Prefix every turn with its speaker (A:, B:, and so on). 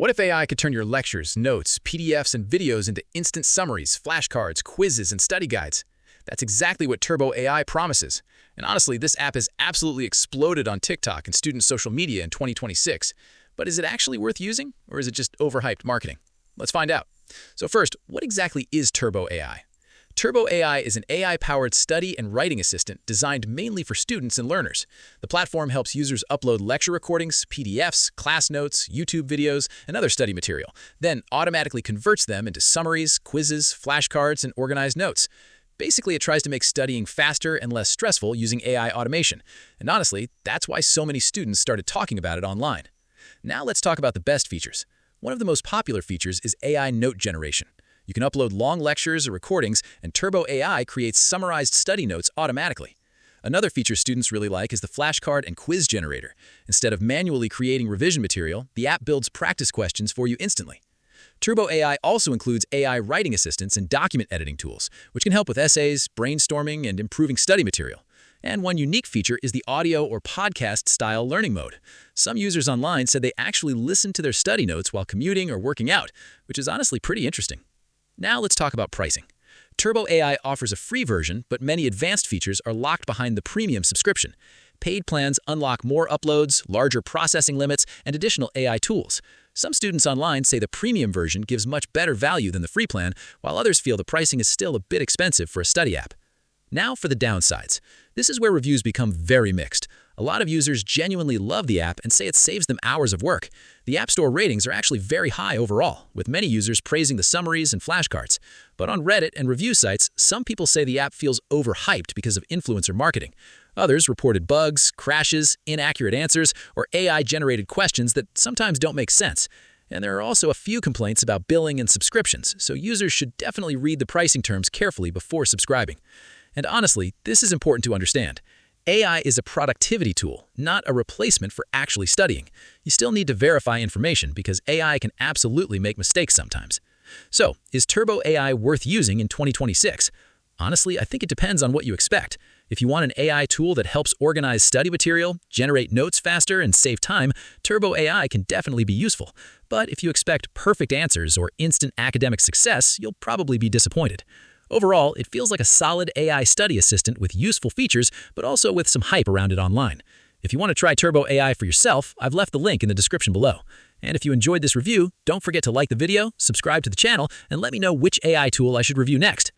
A: What if AI could turn your lectures, notes, PDFs, and videos into instant summaries, flashcards, quizzes, and study guides? That's exactly what Turbo AI promises. And honestly, this app has absolutely exploded on TikTok and student social media in 2026. But is it actually worth using, or is it just overhyped marketing? Let's find out. So first, what exactly is Turbo AI? Turbo AI is an AI-powered study and writing assistant designed mainly for students and learners. The platform helps users upload lecture recordings, PDFs, class notes, YouTube videos, and other study material, then automatically converts them into summaries, quizzes, flashcards, and organized notes. Basically, it tries to make studying faster and less stressful using AI automation. And honestly, that's why so many students started talking about it online. Now let's talk about the best features. One of the most popular features is AI note generation. You can upload long lectures or recordings, and Turbo AI creates summarized study notes automatically. Another feature students really like is the flashcard and quiz generator. Instead of manually creating revision material, the app builds practice questions for you instantly. Turbo AI also includes AI writing assistants and document editing tools, which can help with essays, brainstorming, and improving study material. And one unique feature is the audio or podcast-style learning mode. Some users online said they actually listen to their study notes while commuting or working out, which is honestly pretty interesting. Now let's talk about pricing. Turbo AI offers a free version, but many advanced features are locked behind the premium subscription. Paid plans unlock more uploads, larger processing limits, and additional AI tools. Some students online say the premium version gives much better value than the free plan, while others feel the pricing is still a bit expensive for a study app. Now for the downsides. This is where reviews become very mixed. A lot of users genuinely love the app and say it saves them hours of work. The App Store ratings are actually very high overall, with many users praising the summaries and flashcards. But on Reddit and review sites, some people say the app feels overhyped because of influencer marketing. Others reported bugs, crashes, inaccurate answers, or AI-generated questions that sometimes don't make sense. And there are also a few complaints about billing and subscriptions, so users should definitely read the pricing terms carefully before subscribing. And honestly, this is important to understand. AI is a productivity tool, not a replacement for actually studying. You still need to verify information because AI can absolutely make mistakes sometimes. So, is Turbo AI worth using in 2026? Honestly, I think it depends on what you expect. If you want an AI tool that helps organize study material, generate notes faster, and save time, Turbo AI can definitely be useful. But if you expect perfect answers or instant academic success, you'll probably be disappointed. Overall, it feels like a solid AI study assistant with useful features, but also with some hype around it online. If you want to try Turbo AI for yourself, I've left the link in the description below. And if you enjoyed this review, don't forget to like the video, subscribe to the channel, and let me know which AI tool I should review next.